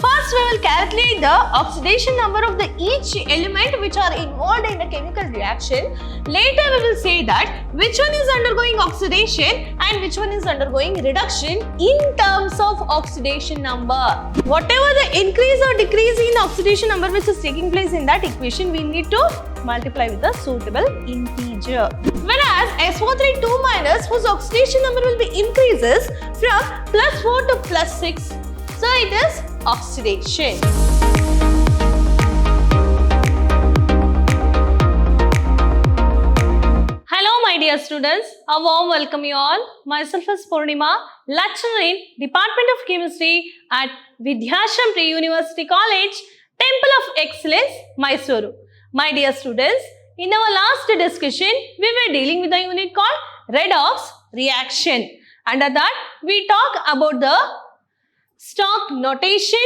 First, we will calculate the oxidation number of each element which are involved in the chemical reaction. Later, we will say that which one is undergoing oxidation and which one is undergoing reduction in terms of oxidation number. Whatever the increase or decrease in oxidation number which is taking place in that equation, we need to multiply with a suitable integer. Whereas SO3 2- whose oxidation number will be increases from +4 to +6. So it is oxidation. Hello my dear students, a warm welcome you all. Myself is Purnima, lecturer in Department of Chemistry at Vidhyaashram Pre-University College, Temple of Excellence, Mysuru. My dear students, in our last discussion, we were dealing with a unit called Redox reaction. Under that, we talk about the stock notation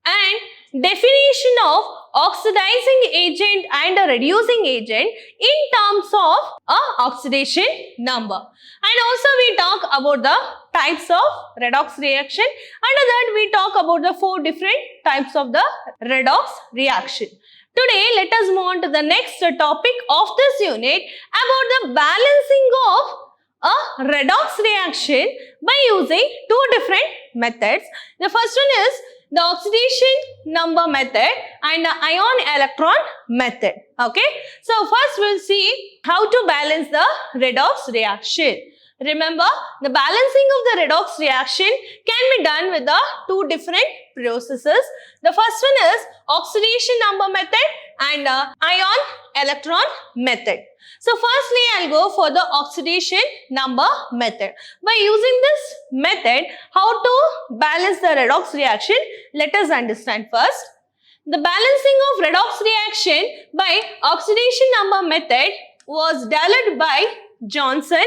and definition of oxidizing agent and a reducing agent in terms of a oxidation number. And also we talk about the types of redox reaction. Under that we talk about the 4 different types of the redox reaction. Today let us move on to the next topic of this unit about the balancing of a redox reaction by using 2 different methods. The first one is the oxidation number method and the ion electron method. Okay. So first we'll see how to balance the redox reaction. Remember, the balancing of the redox reaction can be done with the 2 different processes. The first one is oxidation number method and ion electron method. So firstly, I'll go for the oxidation number method. By using this method, how to balance the redox reaction, let us understand first. The balancing of redox reaction by oxidation number method was developed by Johnson.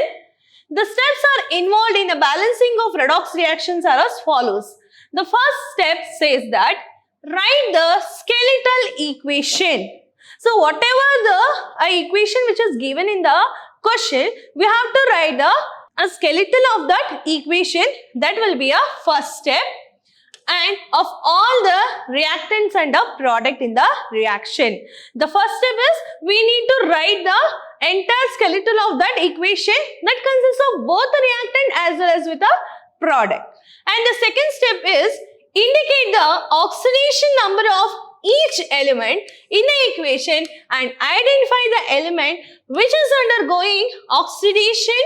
The steps are involved in the balancing of redox reactions are as follows. The first step says that write the skeletal equation. So whatever the equation which is given in the question, we have to write a skeleton of that equation. That will be a first step. And of all the reactants and the product in the reaction. The first step is we need to write the entire skeleton of that equation that consists of both the reactant as well as with a product. And the second step is indicate the oxidation number of each element in the equation and identify the element which is undergoing oxidation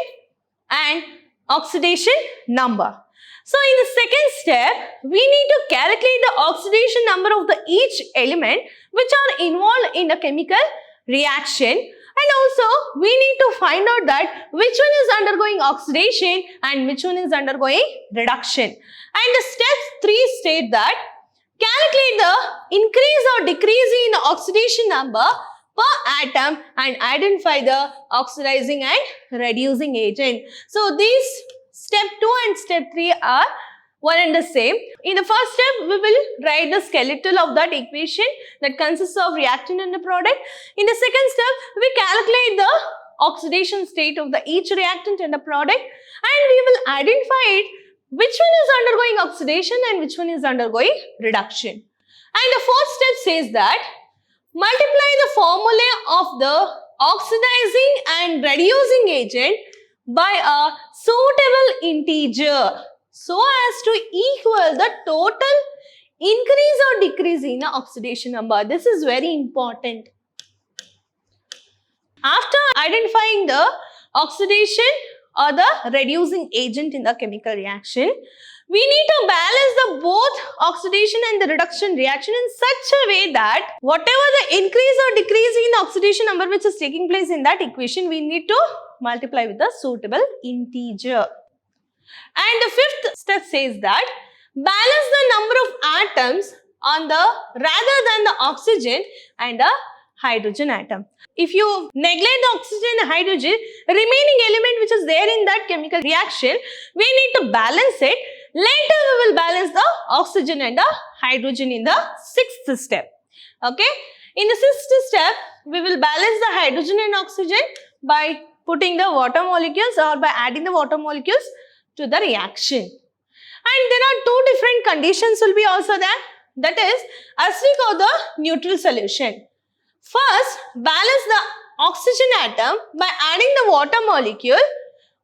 and oxidation number. So in the second step, we need to calculate the oxidation number of each element which are involved in a chemical reaction, and also we need to find out that which one is undergoing oxidation and which one is undergoing reduction. And the step 3 state that calculate the increase or decrease in oxidation number per atom and identify the oxidizing and reducing agent. So these step 2 and step 3 are one and the same. In the first step, we will write the skeleton of that equation that consists of reactant and the product. In the second step, we calculate the oxidation state of each reactant and the product, and we will identify it which one is undergoing oxidation and which one is undergoing reduction. And the fourth step says that multiply the formula of the oxidizing and reducing agent by a suitable integer so as to equal the total increase or decrease in the oxidation number. This is very important. After identifying the oxidation or the reducing agent in the chemical reaction, we need to balance both oxidation and the reduction reaction in such a way that whatever the increase or decrease in oxidation number which is taking place in that equation, we need to multiply with a suitable integer. And the fifth step says that balance the number of atoms on the rather than the oxygen and the hydrogen atom. If you neglect the oxygen and hydrogen, remaining element which is there in that chemical reaction, we need to balance it. Later we will balance the oxygen and the hydrogen in the sixth step. Okay. In the sixth step, we will balance the hydrogen and oxygen by putting the water molecules or by adding the water molecules to the reaction. And there are two different conditions will be also there. that is acidic or the neutral solution. First, balance the oxygen atom by adding the water molecule,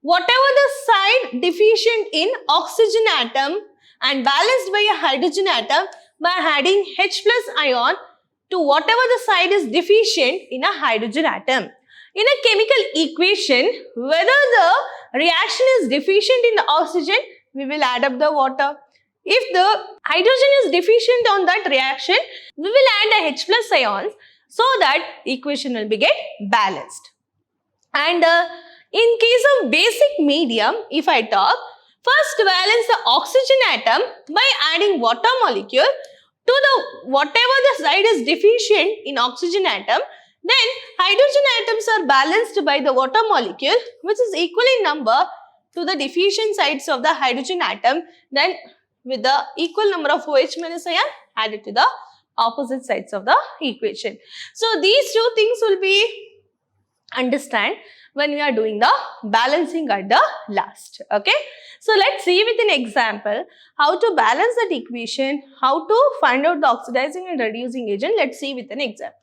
whatever the side deficient in oxygen atom, and balanced by a hydrogen atom by adding H plus ion to whatever the side is deficient in a hydrogen atom. In a chemical equation, whether the reaction is deficient in the oxygen, we will add up the water. If the hydrogen is deficient on that reaction, we will add a H plus ions so that equation will be get balanced. And in case of basic medium, if I talk, first balance the oxygen atom by adding water molecule to the whatever the side is deficient in oxygen atom. Then hydrogen atoms are balanced by the water molecule, which is equal in number to the deficient sides of the hydrogen atom. Then with the equal number of OH minus ion added to the opposite sides of the equation. So these two things will be understand when we are doing the balancing at the last. Okay. So let's see with an example how to balance that equation, how to find out the oxidizing and reducing agent. Let's see with an example.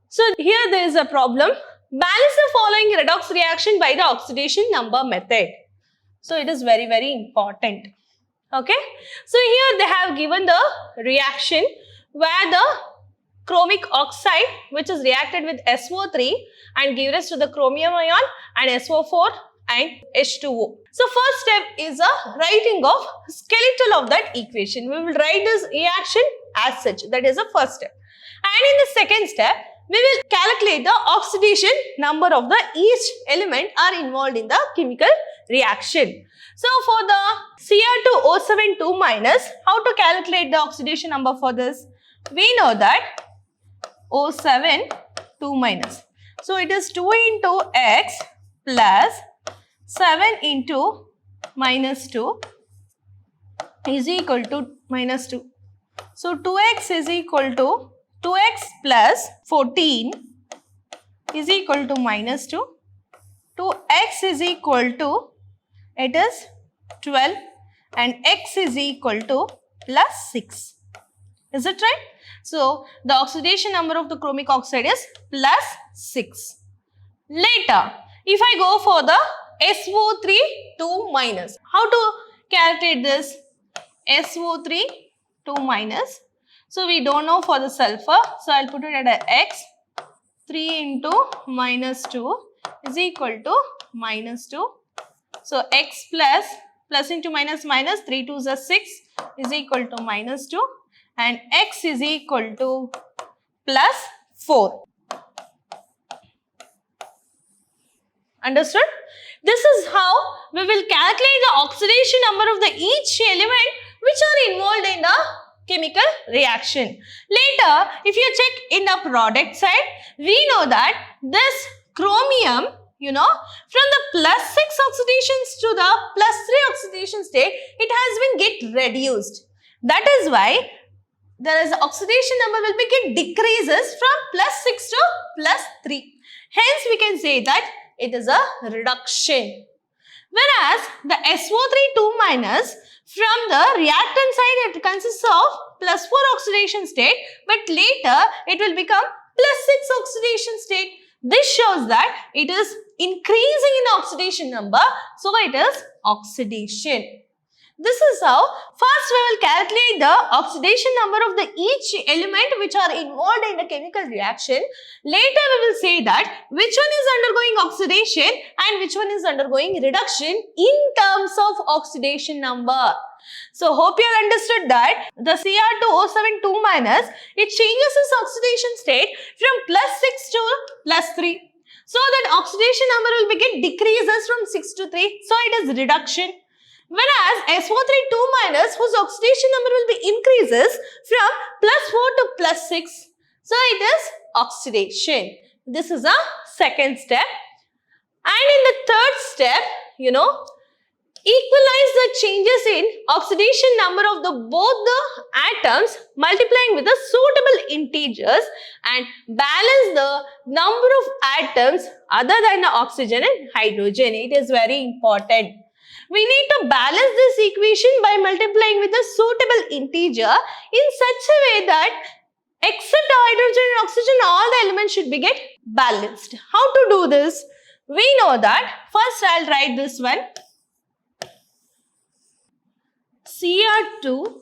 So here there is a problem. Balance the following redox reaction by the oxidation number method. So it is very important. Okay. So here they have given the reaction where the chromic oxide, which is reacted with SO3 and give rise to the chromium ion and SO4 and H2O. So first step is a writing of skeletal of that equation. We will write this reaction as such. That is the first step. And in the second step, we will calculate the oxidation number of the each element are involved in the chemical reaction. So for the Cr2O7 2-, how to calculate the oxidation number for this? We know that O7 2-. So it is 2 into X plus 7 into minus 2 is equal to minus 2. So 2X is equal to 2X plus 14 is equal to minus 2. 2X is equal to, it is 12 and X is equal to plus 6. Is it right? So the oxidation number of the chromic oxide is plus 6. Later, if I go for the SO3 2-, how to calculate this? SO3 2-. So we don't know for the sulfur. So I'll put it at X. 3 into minus 2 is equal to minus 2. So X plus into minus 3 2s are 6 is equal to minus 2. And X is equal to plus 4. Understood? This is how we will calculate the oxidation number of the each element which are involved in the chemical reaction. Later, if you check in the product side, we know that this chromium, from the plus 6 oxidations to the plus 3 oxidation state, it has been get reduced. That is why there is oxidation number will be get decreases from plus 6 to plus 3. Hence, we can say that it is a reduction. Whereas the SO3 2- from the reactant side, it consists of plus 4 oxidation state, but later it will become plus 6 oxidation state. This shows that it is increasing in oxidation number, so it is oxidation. This is how first we will calculate the oxidation number of the each element which are involved in the chemical reaction. Later we will say that which one is undergoing oxidation and which one is undergoing reduction in terms of oxidation number. So hope you have understood that the Cr2O7 2-, it changes its oxidation state from plus 6 to plus 3. So that oxidation number will begin decreases from 6 to 3. So it is reduction. Whereas SO3 2-, whose oxidation number will be increases from plus 4 to plus 6. So it is oxidation. This is a second step. And in the third step, equalize the changes in oxidation number of the both the atoms multiplying with the suitable integers and balance the number of atoms other than the oxygen and hydrogen. It is very important. We need to balance this equation by multiplying with a suitable integer in such a way that except hydrogen and oxygen, all the elements should be get balanced. How to do this? We know that. First, I'll write this one. Cr2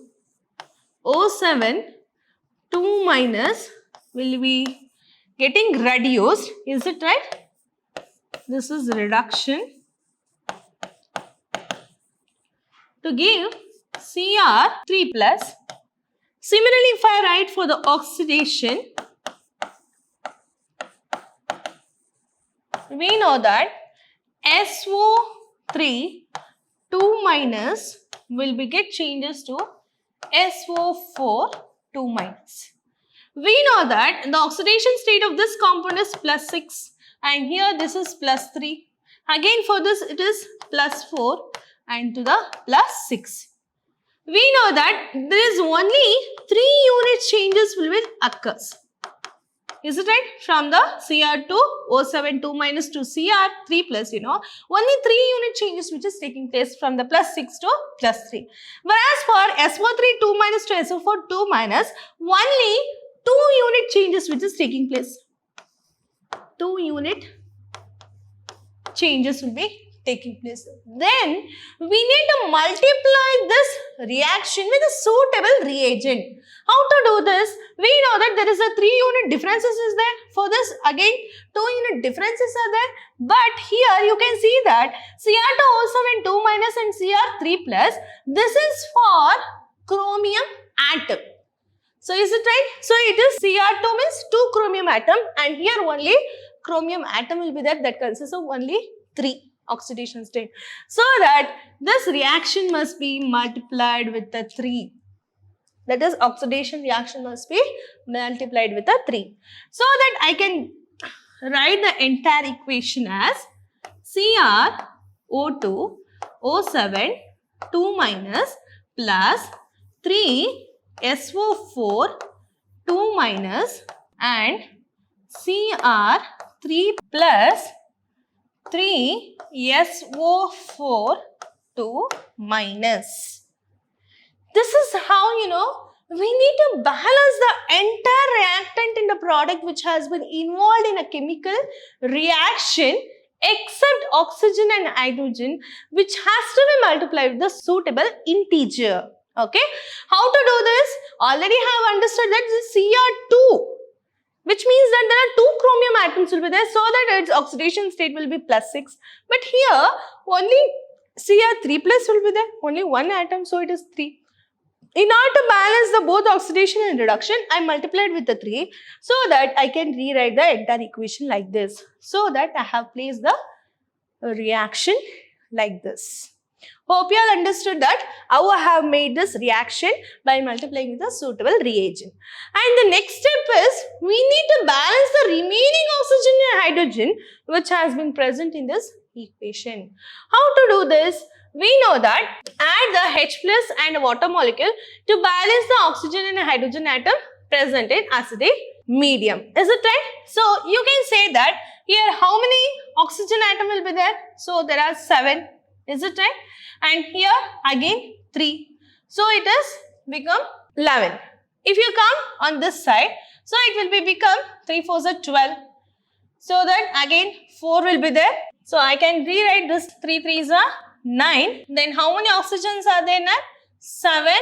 O7 2 minus will be getting reduced. Is it right? This is reduction to give Cr3 plus. Similarly, if I write for the oxidation, we know that SO3 2 minus will be get changes to SO4 2 minus. We know that the oxidation state of this compound is plus 6 and here this is plus 3. Again for this it is plus 4 and to the plus 6. We know that there is only 3 unit changes will occurs. Is it right? From the Cr2 O7 2 minus to Cr3 plus, only 3 unit changes which is taking place from the plus 6 to plus 3. Whereas for SO3 2 minus to SO4 2 minus, only 2 unit changes which is taking place. 2 unit changes will be taking place. Then we need to multiply this reaction with a suitable reagent. How to do this? We know that there is a 3 unit differences is there. For this again 2 unit differences are there. But here you can see that Cr2 O7 2 minus and Cr3 plus, this is for chromium atom. So is it right? So it is Cr2 means 2 chromium atom and here only chromium atom will be there, that consists of only 3 oxidation state. So that this reaction must be multiplied with the 3. That is oxidation reaction must be multiplied with a 3. So that I can write the entire equation as CrO2 O7 2 minus plus 3 SO4 2 minus and Cr3 plus 3 SO4 2 minus. This is how, we need to balance the entire reactant in the product which has been involved in a chemical reaction except oxygen and hydrogen, which has to be multiplied with the suitable integer. Okay. How to do this? Already have understood that this is Cr2, which means that there are 2 chromium atoms will be there, so that its oxidation state will be plus 6. But here only Cr3 plus will be there, only 1 atom, so it is 3. In order to balance the both oxidation and reduction, I multiplied with the 3 so that I can rewrite the entire equation like this. So that I have placed the reaction like this. Hope you all understood that how I have made this reaction by multiplying with a suitable reagent. And the next step is we need to balance the remaining oxygen and hydrogen which has been present in this equation. How to do this? We know that add the H plus and water molecule to balance the oxygen and hydrogen atom present in acidic medium. Is it right? So you can say that here how many oxygen atom will be there? So there are 7. Is it right? And here again 3. So it is become 11. If you come on this side, so it will be become 3 4s are 12. So that again 4 will be there. So I can rewrite this 3 3s are 9. Then how many oxygens are there now? 7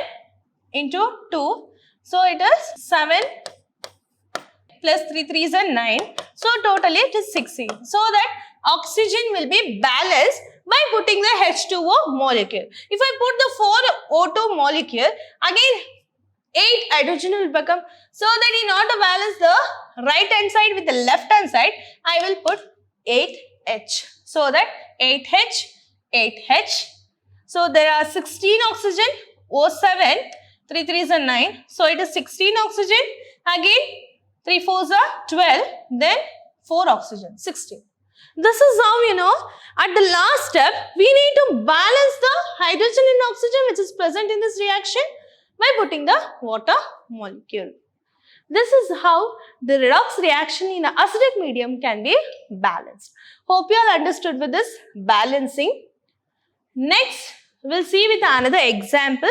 into 2. So it is 7 plus 3 3s are 9. So totally it is 16. So that oxygen will be balanced by putting the H2O molecule. If I put the 4 O2 molecule, again 8 hydrogen will become. So that in order to balance the right hand side with the left hand side, I will put 8H. So that 8H, 8H. So there are 16 oxygen, O7, 3 3s are 9. So it is 16 oxygen. Again 3 4s are 12. Then 4 oxygen, 16. This is how, at the last step, we need to balance the hydrogen and oxygen which is present in this reaction by putting the water molecule. This is how the redox reaction in an acidic medium can be balanced. Hope you all understood with this balancing. Next, we'll see with another example.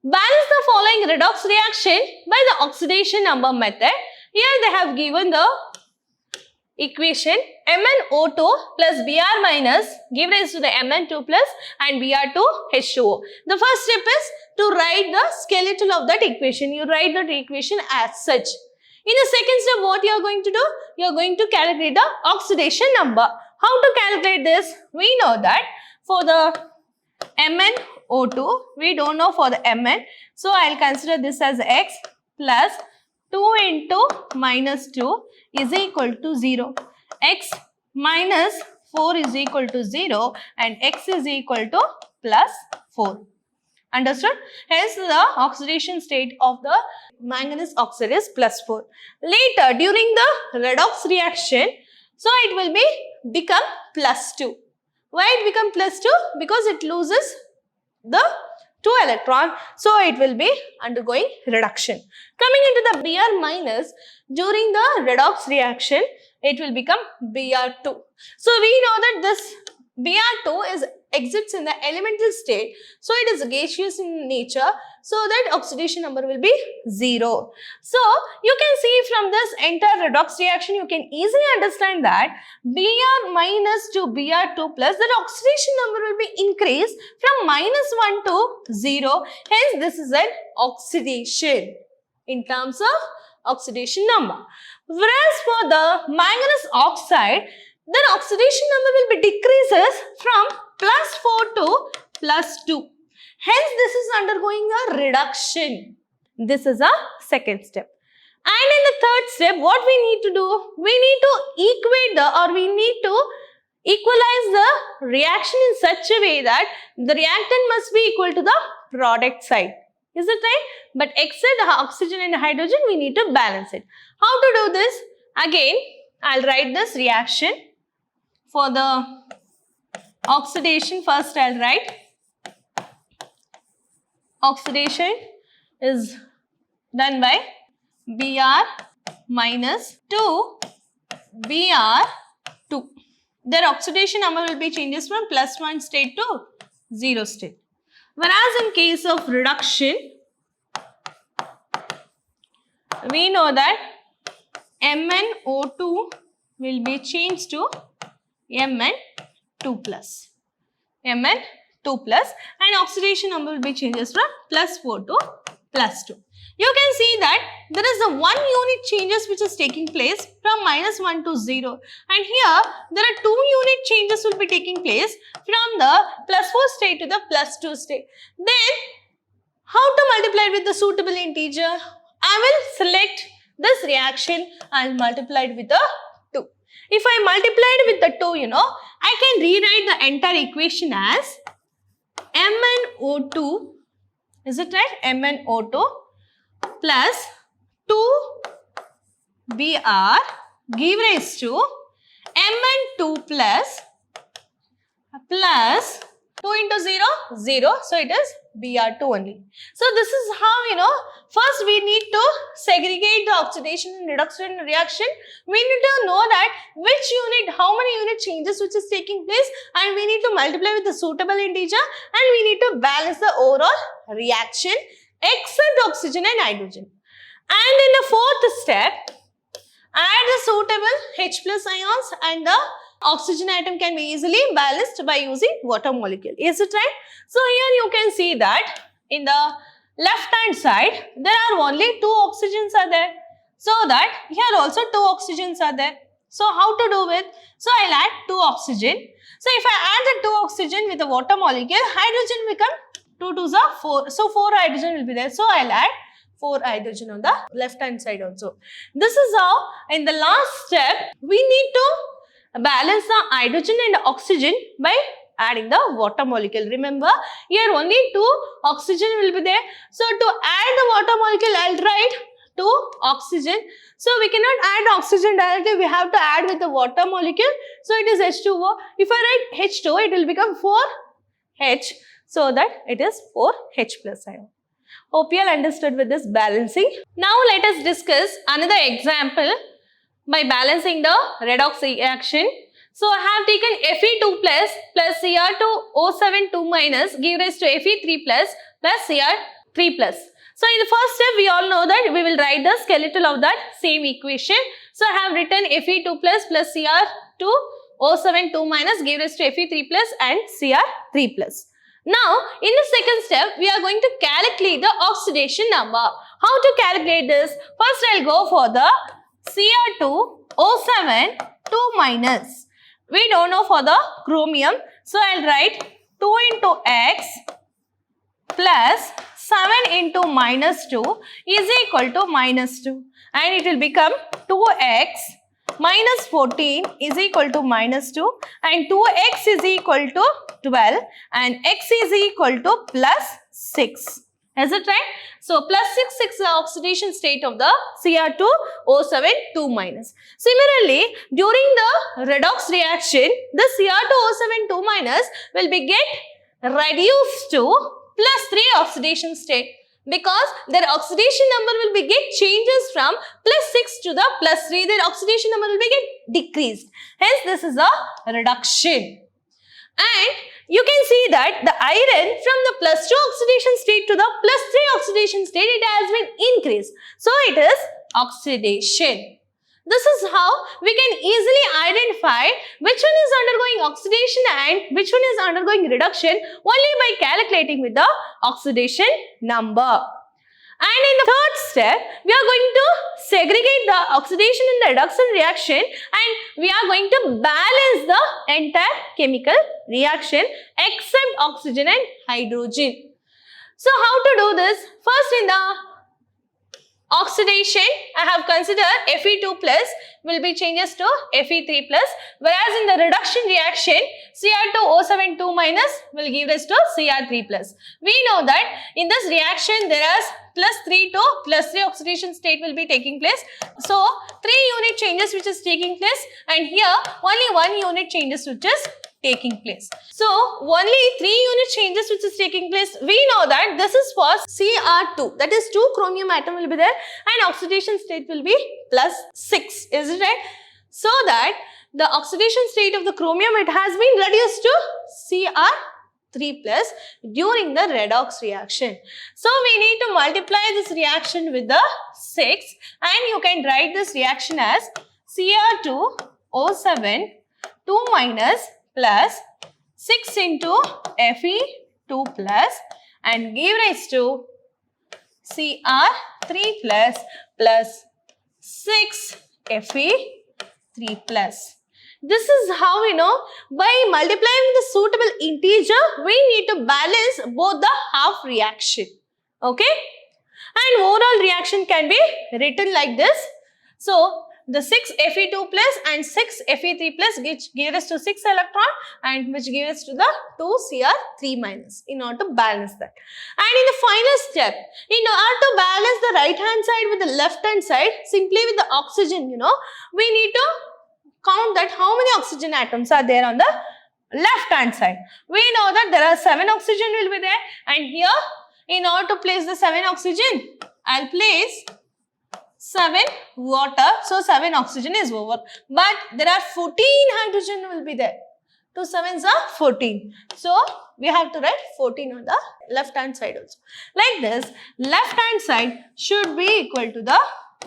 Balance the following redox reaction by the oxidation number method. Here they have given the equation MnO2 plus Br minus give rise to the Mn2 plus and Br2H2O. The first step is to write the skeletal of that equation. You write that equation as such. In the second step, what you are going to do? You are going to calculate the oxidation number. How to calculate this? We know that for the MnO2, we don't know for the Mn. So, I will consider this as X plus 2 into minus 2 is equal to 0. X minus 4 is equal to 0 and X is equal to plus 4. Understood? Hence, the oxidation state of the manganese oxide is plus 4. Later, during the redox reaction, so it will become plus 2. Why it become plus 2? Because it loses the 2 electron, so it will be undergoing reduction. Coming into the Br minus, during the redox reaction, it will become Br2. So we know that this Br2 exits in the elemental state, so it is gaseous in nature, so that oxidation number will be 0. So you can see from this entire redox reaction, you can easily understand that Br minus to Br2 plus, that oxidation number will be increased from minus 1 to 0. Hence, this is an oxidation in terms of oxidation number. Whereas for the manganese oxide, then oxidation number will be decreases from plus 4 to plus 2. Hence, this is undergoing a reduction. This is a second step. And in the third step, what we need to do? We need to we need to equalize the reaction in such a way that the reactant must be equal to the product side. Is it right? But except the oxygen and hydrogen, we need to balance it. How to do this? Again, I'll write this reaction. For the oxidation, first I'll write oxidation is done by Br minus to Br2. Their oxidation number will be changes from plus 1 state to 0 state. Whereas in case of reduction, we know that MnO2 will be changed to Mn2 plus. Mn2 plus, and oxidation number will be changes from plus 4 to plus 2. You can see that there is a 1 unit changes which is taking place from minus 1 to 0. And here there are 2 unit changes will be taking place from the plus 4 state to the plus 2 state. Then how to multiply with the suitable integer? I will select this reaction and multiply it with the 2. If I multiply it with the 2, I can rewrite the entire equation as MnO2, is it right? MnO2 plus 2Br give rise to Mn2 plus 2 into 0, 0. So it is Br2 only. So this is how, first we need to segregate the oxidation and reduction reaction. We need to know that which unit, how many unit changes which is taking place, and we need to multiply with the suitable integer, and we need to balance the overall reaction except oxygen and hydrogen. And in the fourth step, add the suitable H plus ions, and the oxygen atom can be easily balanced by using water molecule. Is it right? So here you can see that in the left hand side, there are only 2 oxygens are there. So that here also 2 oxygens are there. So how to do it? So I'll add 2 oxygen. So if I add the 2 oxygen with the water molecule, hydrogen become 2 2s are 4. So 4 hydrogen will be there. So I'll add 4 hydrogen on the left hand side also. This is how in the last step, we need to balance the hydrogen and oxygen by adding the water molecule. Remember, here only 2 oxygen will be there. So to add the water molecule, I'll write 2 oxygen. So we cannot add oxygen directly, we have to add with the water molecule. So it is H2O. If I write H2O, it will become 4H. So that it is 4H plus ion. Hope you all understood with this balancing. Now let us discuss another example by balancing the redox reaction. So I have taken Fe2 plus Cr2O7 2 minus give rise to Fe3 plus Cr3 plus. So in the first step, we all know that we will write the skeletal of that same equation. So I have written Fe2 plus Cr2O7 2 minus give rise to Fe3 plus and Cr3 plus. Now, in the second step, we are going to calculate the oxidation number. How to calculate this? First, I'll go for the Cr2O7 2 minus. We don't know for the chromium. So, I'll write 2 into X plus 7 into minus 2 is equal to minus 2. And it will become 2X minus 14 is equal to minus 2 and 2x is equal to 12 and x is equal to plus 6. Is it right? So, plus 6 is the oxidation state of the Cr2O7 2 minus. Similarly, during the redox reaction, the Cr2O7 2 minus will be get reduced to plus 3 oxidation state, because their oxidation number will be get changes from plus 6 to the plus 3. Their oxidation number will be get decreased. Hence, this is a reduction. And you can see that the iron from the plus 2 oxidation state to the plus 3 oxidation state, it has been increased. So, it is oxidation. This is how we can easily identify which one is undergoing oxidation and which one is undergoing reduction only by calculating with the oxidation number. And in the third step, we are going to segregate the oxidation and the reduction reaction and we are going to balance the entire chemical reaction except oxygen and hydrogen. So, how to do this? First, in the oxidation, I have considered Fe2 plus will be changes to Fe3 plus, whereas in the reduction reaction, Cr2O7 2 minus will give rise to Cr3 plus. We know that in this reaction, there is plus 3 to plus 3 oxidation state will be taking place. So, 3 unit changes which is taking place and here only 1 unit changes which is taking place. So, only 3 unit changes which is taking place. We know that this is for Cr2, that is 2 chromium atom will be there and oxidation state will be plus 6, is it right? So that the oxidation state of the chromium, it has been reduced to Cr3 plus during the redox reaction. So, we need to multiply this reaction with the 6 and you can write this reaction as Cr2O7 2 minus plus 6 into Fe2 plus and give rise to Cr3 plus 6 Fe3 plus. This is how we know by multiplying the suitable integer, we need to balance both the half reaction. Okay? And overall reaction can be written like this. So, the 6 Fe2 plus and 6 Fe3 plus which give us to 6 electron and which give us to the 2 Cr3 minus in order to balance that. And in the final step, in order to balance the right hand side with the left hand side, simply with the oxygen, we need to count that how many oxygen atoms are there on the left hand side. We know that there are 7 oxygen will be there and here in order to place the 7 oxygen, I'll place 7 water, so 7 oxygen is over. But there are 14 hydrogen will be there. 2 7s are 14. So, we have to write 14 on the left hand side also. Like this, left hand side should be equal to the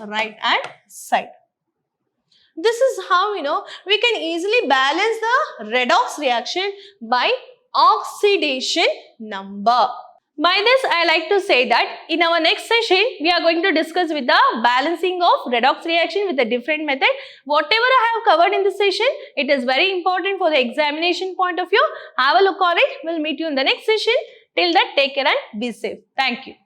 right hand side. This is how we can easily balance the redox reaction by oxidation number. By this, I like to say that in our next session, we are going to discuss with the balancing of redox reaction with a different method. Whatever I have covered in this session, it is very important for the examination point of view. Have a look on it. We'll meet you in the next session. Till that, take care and be safe. Thank you.